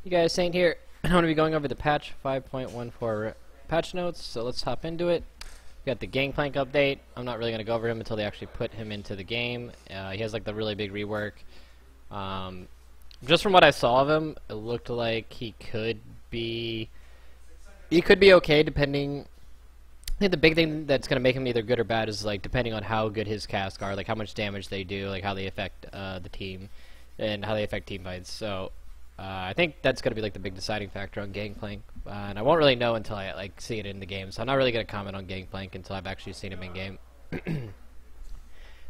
You guys, Saint here. I'm going to be going over the patch 5.14 patch notes, so let's hop into it. We got the Gangplank update. I'm not really going to go over him until they actually put him into the game. He has like the really big rework. Just from what I saw of him, it looked like he could be okay depending. I think the big thing that's going to make him either good or bad is like depending on how good his casts are, like how much damage they do, like how they affect the team, and how they affect team fights. So I think that's going to be like the big deciding factor on Gangplank, and I won't really know until I like see it in the game. So I'm not really going to comment on Gangplank until I've actually seen him in game. Then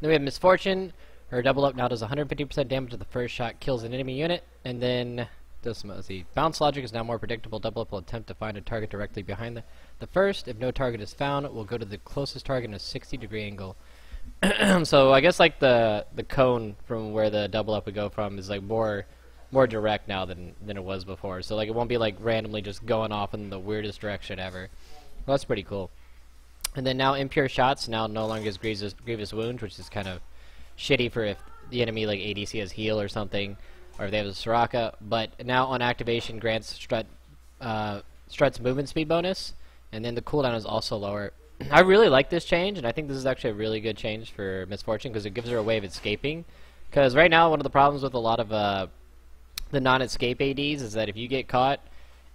we have Misfortune. Her double up now does 150% damage to the first shot, kills an enemy unit, and then does some the bounce logic is now more predictable. Double up will attempt to find a target directly behind the first. If no target is found, it will go to the closest target in a 60-degree angle. So I guess like the cone from where the double up would go from is like more direct now than it was before. So like it won't be like randomly just going off in the weirdest direction ever. Well, that's pretty cool. And then now impure shots now no longer has grievous wounds, which is kind of shitty for if the enemy like ADC has heal or something, or if they have a Soraka. But now on activation grants Strut's movement speed bonus, and then the cooldown is also lower. I really like this change, and I think this is actually a really good change for Misfortune because it gives her a way of escaping. Because right now one of the problems with a lot of the non-escape ADs is that if you get caught,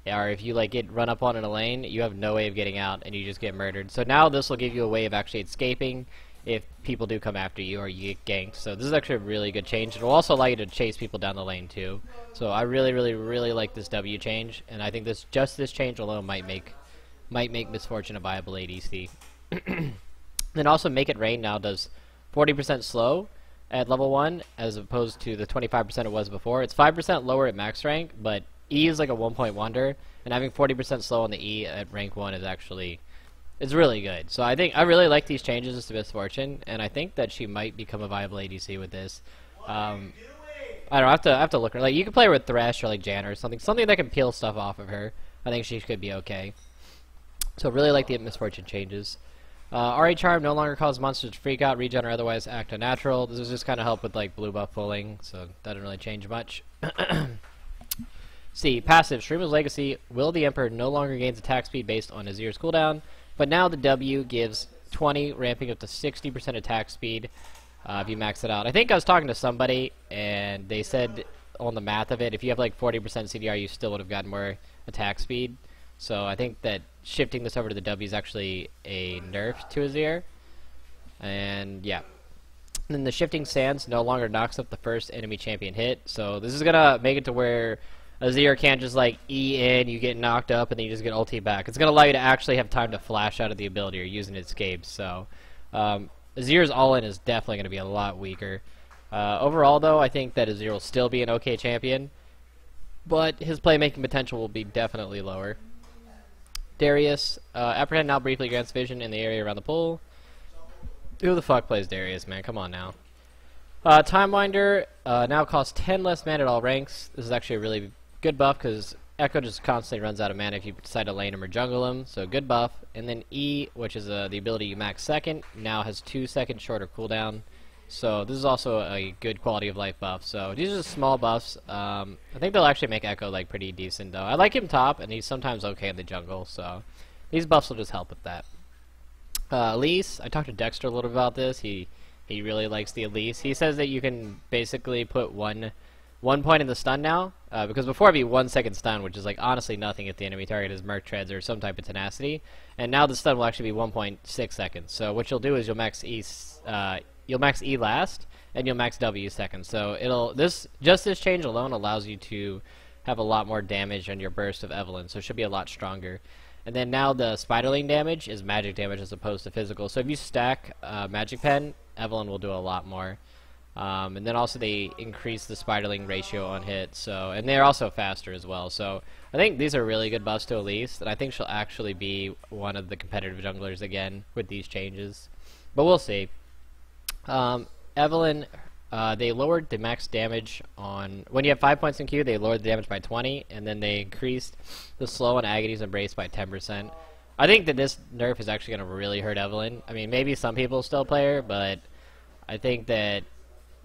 or if you like get run up on in a lane, you have no way of getting out, and you just get murdered. So now this will give you a way of actually escaping if people do come after you or you get ganked. So this is actually a really good change. It will also allow you to chase people down the lane too. So I really like this W change, and I think this change alone might make Misfortune a viable ADC. Then also Make It Rain now does 40% slow at level 1 as opposed to the 25% it was before. It's 5% lower at max rank, but E is like a 1-point wonder, and having 40% slow on the E at rank 1 is actually it's really good. So I really like these changes to Misfortune, and I think that she might become a viable ADC with this. I don't know, I have to look her. Like you can play her with Thresh or like Janna or something that can peel stuff off of her. I think she could be okay. So really like the Misfortune changes. RA Charm no longer causes monsters to freak out, regen, or otherwise act unnatural. This is just kind of help with like blue buff pulling, so that doesn't really change much. C. Passive. Streamer's Legacy. Will the Emperor no longer gains attack speed based on Azir's cooldown, but now the W gives 20, ramping up to 60% attack speed if you max it out. I think I was talking to somebody, and they said on the math of it, if you have like 40% CDR, you still would have gotten more attack speed. So I think that shifting this over to the W is actually a nerf to Azir. And yeah. And then the Shifting Sands no longer knocks up the first enemy champion hit. So this is going to make it to where Azir can't just like E in, you get knocked up, and then you just get ulti back. It's going to allow you to actually have time to flash out of the ability or using escapes. So Azir's all-in is definitely going to be a lot weaker. Overall, though, I think that Azir will still be an okay champion, but his playmaking potential will be definitely lower. Darius, Apprehend now briefly grants vision in the area around the pool. Who the fuck plays Darius, man? Come on now. Timewinder now costs 10 less mana at all ranks. This is actually a really good buff because Echo just constantly runs out of mana if you decide to lane him or jungle him, so good buff. And then E, which is the ability you max second, now has 2 seconds shorter cooldown. So this is also a good quality of life buff. So these are just small buffs. I think they'll actually make Echo like pretty decent though. I like him top, and he's sometimes okay in the jungle. So these buffs will just help with that. Elise, I talked to Dexter a little bit about this. He really likes the Elise. He says that you can basically put one point in the stun now, because before it'd be 1 second stun, which is like honestly nothing if the enemy target is Merc Treads or some type of tenacity. And now the stun will actually be 1.6 seconds. So what you'll do is you'll max E last, and you'll max W second. So this change alone allows you to have a lot more damage on your burst of Evelynn, so it should be a lot stronger. And then now the Spiderling damage is magic damage as opposed to physical. So if you stack Magic Pen, Evelynn will do a lot more. And then also they increase the Spiderling ratio on hit, and they're also faster as well. So I think these are really good buffs to Elise, and I think she'll actually be one of the competitive junglers again with these changes. But we'll see. Evelynn, they lowered the max damage on when you have 5 points in Q. They lowered the damage by 20, and then they increased the slow on Agony's Embrace by 10%. I think that this nerf is actually going to really hurt Evelynn. I mean, maybe some people still play her, but I think that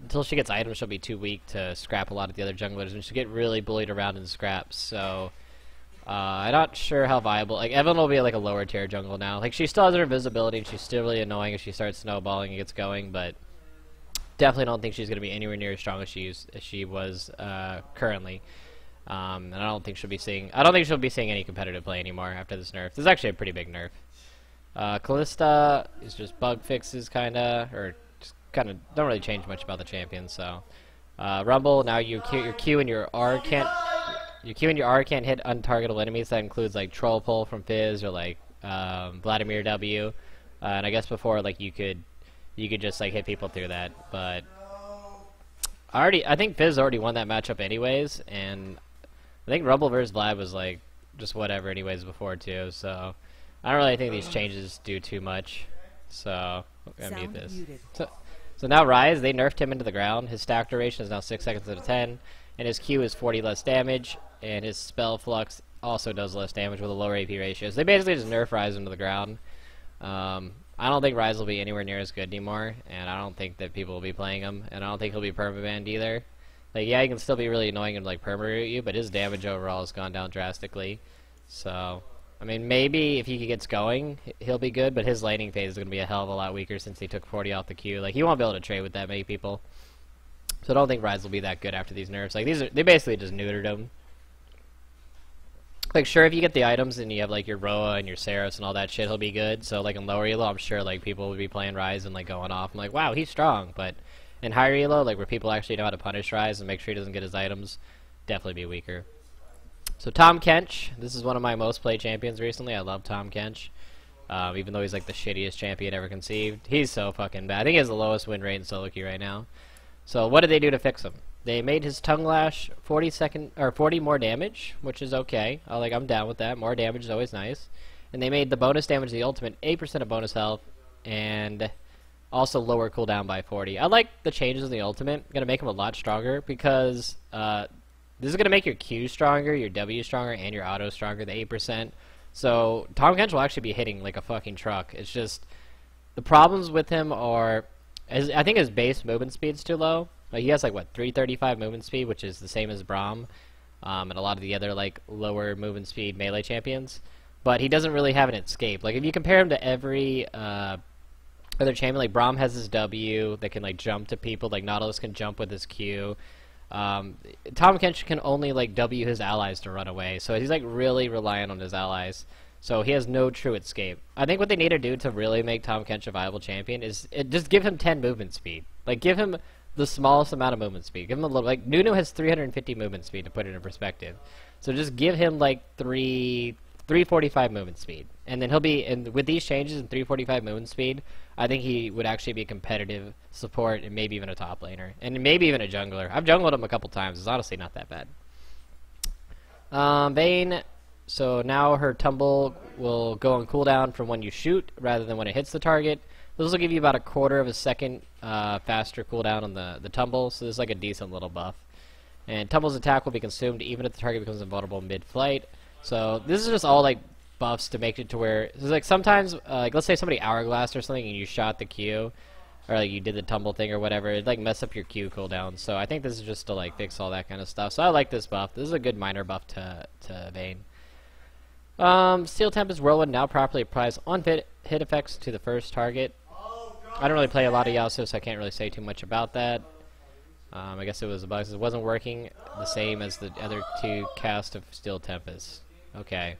until she gets items, she'll be too weak to scrap a lot of the other junglers, and she'll get really bullied around in scraps. So I'm not sure how viable. Like Evelyn will be like a lower tier jungle now. Like she still has her invisibility, and she's still really annoying if she starts snowballing and gets going, but definitely don't think she's going to be anywhere near as strong as she was currently. And I don't think she'll be seeing any competitive play anymore after this nerf. This is actually a pretty big nerf. Callista is just bug fixes or just don't really change much about the champion. So Rumble, now your Q and your R can't hit untargetable enemies. That includes like Troll Pull from Fizz or like Vladimir W. And I guess before like you could just like hit people through that, but I think Fizz already won that matchup anyways, and I think Rumble versus Vlad was like just whatever anyways before too, so I don't really think these changes do too much. So I'm gonna mute this. So now Ryze, they nerfed him into the ground. His stack duration is now 6 seconds out of 10, and his Q is 40 less damage, and his spell flux also does less damage with a lower AP ratio. So they basically just nerf Ryze into the ground. I don't think Ryze will be anywhere near as good anymore, and I don't think that people will be playing him, and I don't think he'll be permabanned either. Like, yeah, he can still be really annoying and like perma-root you, but his damage overall has gone down drastically. So, I mean, maybe if he gets going, he'll be good, but his laning phase is going to be a hell of a lot weaker since he took 40 off the Q. Like, he won't be able to trade with that many people. So I don't think Ryze will be that good after these nerfs. Like, they basically just neutered him. Like, sure, if you get the items and you have, like, your Roa and your Saros and all that shit, he'll be good. So, like, in lower elo, I'm sure, like, people will be playing Ryze and, like, going off. I'm like, wow, he's strong. But in higher elo, like, where people actually know how to punish Ryze and make sure he doesn't get his items, definitely be weaker. So, Tahm Kench. This is one of my most played champions recently. I love Tahm Kench. Even though he's, like, the shittiest champion ever conceived. He's so fucking bad. I think he has the lowest win rate in solo queue right now. So, what did they do to fix him? They made his tongue lash 40 more damage, which is okay. I'm down with that. More damage is always nice. And they made the bonus damage of the ultimate 8% of bonus health, and also lower cooldown by 40. I like the changes in the ultimate. Gonna make him a lot stronger because this is gonna make your Q stronger, your W stronger, and your auto stronger. The 8%. So Tahm Kench will actually be hitting like a fucking truck. It's just the problems with him are, I think his base movement speed's too low. He has like what 335 movement speed, which is the same as Braum, and a lot of the other like lower movement speed melee champions. But he doesn't really have an escape. Like if you compare him to every other champion, like Braum has his W that can like jump to people. Like Nautilus can jump with his Q. Tahm Kench can only like W his allies to run away, so he's like really reliant on his allies. So he has no true escape. I think what they need to do to really make Tahm Kench a viable champion is just give him 10 movement speed. Like give him the smallest amount of movement speed. Give him a little, like Nunu has 350 movement speed to put it in perspective. So just give him like 345 movement speed, and then he'll be. And with these changes in 345 movement speed, I think he would actually be a competitive support and maybe even a top laner and maybe even a jungler. I've jungled him a couple times. It's honestly not that bad. Vayne. So now her tumble will go on cooldown from when you shoot rather than when it hits the target. This will give you about a quarter of a second faster cooldown on the tumble, so this is like a decent little buff. And Tumble's attack will be consumed even if the target becomes invulnerable mid-flight. So this is just all like buffs to make it to where, so like sometimes, like let's say somebody hourglassed or something and you shot the Q, or like you did the tumble thing or whatever, it'd like mess up your Q cooldown. So I think this is just to like fix all that kind of stuff. So I like this buff. This is a good minor buff to Vayne. Steel Tempest Whirlwind now properly applies on hit effects to the first target. I don't really play a lot of Yasuo, so I can't really say too much about that. I guess it was a bug. It wasn't working the same as the other two casts of Steel Tempest. Okay.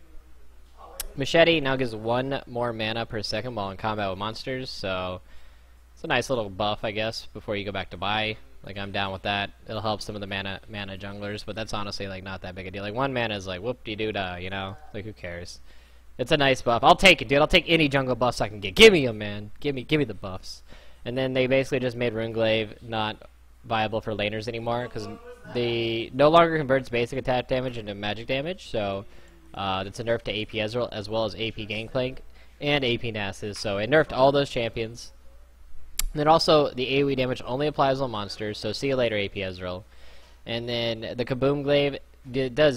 Machete now gives 1 more mana per second while in combat with monsters, so it's a nice little buff, I guess, before you go back to buy. Like, I'm down with that. It'll help some of the mana junglers, but that's honestly, like, not that big a deal. Like, 1 mana is like, whoop-de-doo-dah, you know? Like, who cares? It's a nice buff. I'll take it, dude. I'll take any jungle buffs I can get. Give me them, man. Give me the buffs. And then they basically just made Runeglaive not viable for laners anymore, because they no longer converts basic attack damage into magic damage, so that's a nerf to AP Ezreal, as well as AP Gangplank, and AP Nasus, so it nerfed all those champions. And then also, the AoE damage only applies on monsters, so see you later, AP Ezreal. And then the Kaboom Glaive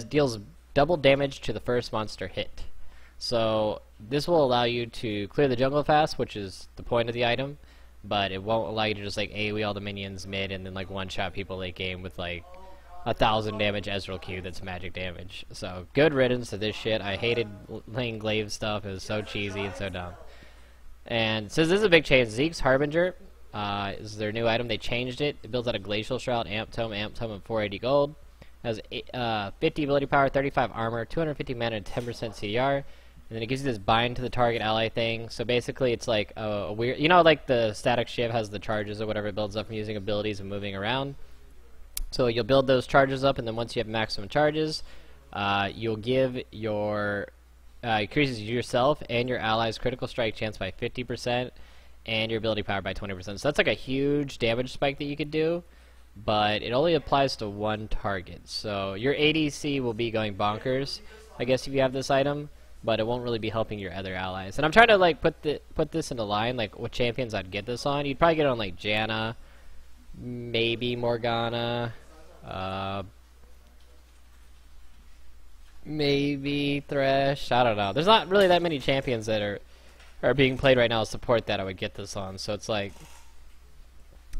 deals double damage to the first monster hit. So this will allow you to clear the jungle fast, which is the point of the item. but it won't allow you to just like AoE all the minions mid and then like one-shot people late game with like 1,000 damage Ezreal Q that's magic damage. So good riddance to this shit. I hated playing glaive stuff. It was so cheesy and so dumb. And since this is a big change, Zeke's Harbinger is their new item. They changed it. It builds out a Glacial Shroud, Amp Tome, and 480 gold. Has 50 ability power, 35 armor, 250 mana, and 10% CDR. And then it gives you this bind to the target ally thing. So basically it's like a weird... You know like the Static Shiv has the charges or whatever it builds up from using abilities and moving around? So you'll build those charges up, and then once you have maximum charges, you'll give your... increases yourself and your allies' critical strike chance by 50%, and your ability power by 20%. So that's like a huge damage spike that you could do, but it only applies to one target. So your ADC will be going bonkers, I guess, if you have this item, but it won't really be helping your other allies. And I'm trying to like put this in a line, like what champions I'd get this on. You'd probably get it on like Janna, maybe Morgana, maybe Thresh. I don't know. There's not really that many champions that are being played right now as support that I would get this on. So it's like,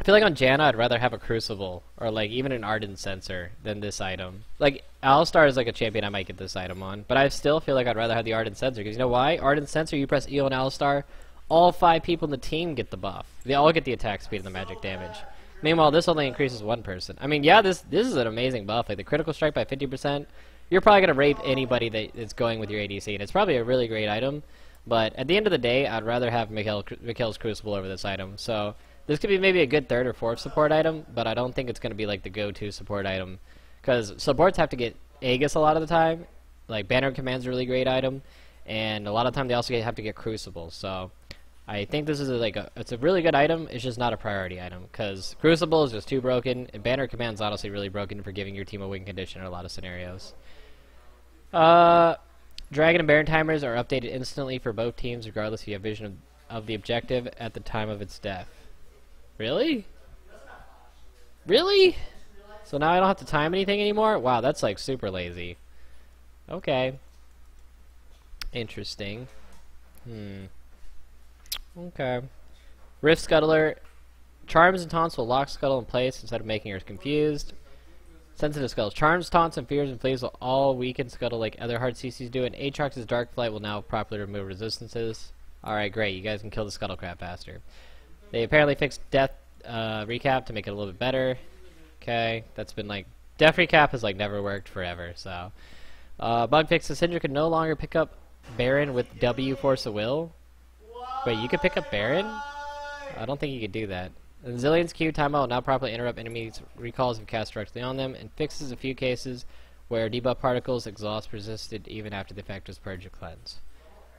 I feel like on Janna I'd rather have a Crucible or like even an Ardent Censer than this item. Like Alistar is like a champion I might get this item on, but I still feel like I'd rather have the Ardent Censer, because you know why? Ardent Censer, you press E on Alistar, all 5 people in the team get the buff. They all get the attack speed and the magic damage. Meanwhile, this only increases one person. I mean, yeah, this is an amazing buff. Like the critical strike by 50%. You're probably gonna rape anybody that's going with your ADC, and it's probably a really great item. But at the end of the day, I'd rather have Mikhail's Crucible over this item. So this could be maybe a good 3rd or 4th support item, but I don't think it's gonna be like the go-to support item, because supports have to get Aegis a lot of the time. Like Banner Command's a really great item, and a lot of the time they also have to get Crucible. So I think this is it's a really good item. It's just not a priority item, because Crucible is just too broken, and Banner Command's honestly really broken for giving your team a win condition in a lot of scenarios. Dragon and Baron timers are updated instantly for both teams, regardless if you have vision of the objective at the time of its death. Really? Really? So now I don't have to time anything anymore? Wow, that's like super lazy. Okay. Interesting. Okay. Rift Scuttler. Charms and taunts will lock Scuttle in place instead of making her confused. Sensitive Scuttles. Charms, taunts, and fears and fleas will all weaken Scuttle like other hard CCs do, and Aatrox's Dark Flight will now properly remove resistances. Alright, great. You guys can kill the Scuttlecraft faster. They apparently fixed Death Recap to make it a little bit better. Okay. That's been like... Death Recap has like never worked forever, so... bug fix. The Syndra can no longer pick up Baron with W Force of Will. Wait, you could pick up Baron? I don't think you could do that. And Zillion's Q timeout will now properly interrupt enemies' recalls if cast directly on them, and fixes a few cases where debuff particles exhaust persisted even after the effect was purge or cleanse.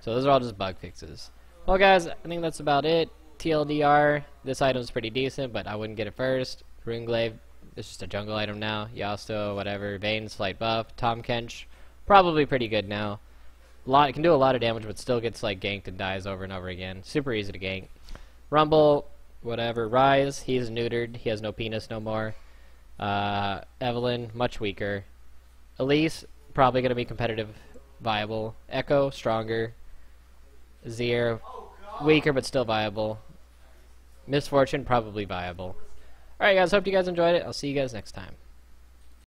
So those are all just bug fixes. Well guys, I think that's about it. TLDR, this item's pretty decent, but I wouldn't get it first. Runeglaive, it's just a jungle item now. Yasto, whatever. Vayne, slight buff. Tom Kench, probably pretty good now. It can do a lot of damage, but still gets like ganked and dies over and over again. Super easy to gank. Rumble, whatever. Rise, he's neutered. He has no penis no more. Evelyn, much weaker. Elise, probably going to be competitive, viable. Echo, stronger. Zir, weaker but still viable. Misfortune, probably viable. Alright guys, hope you guys enjoyed it. I'll see you guys next time.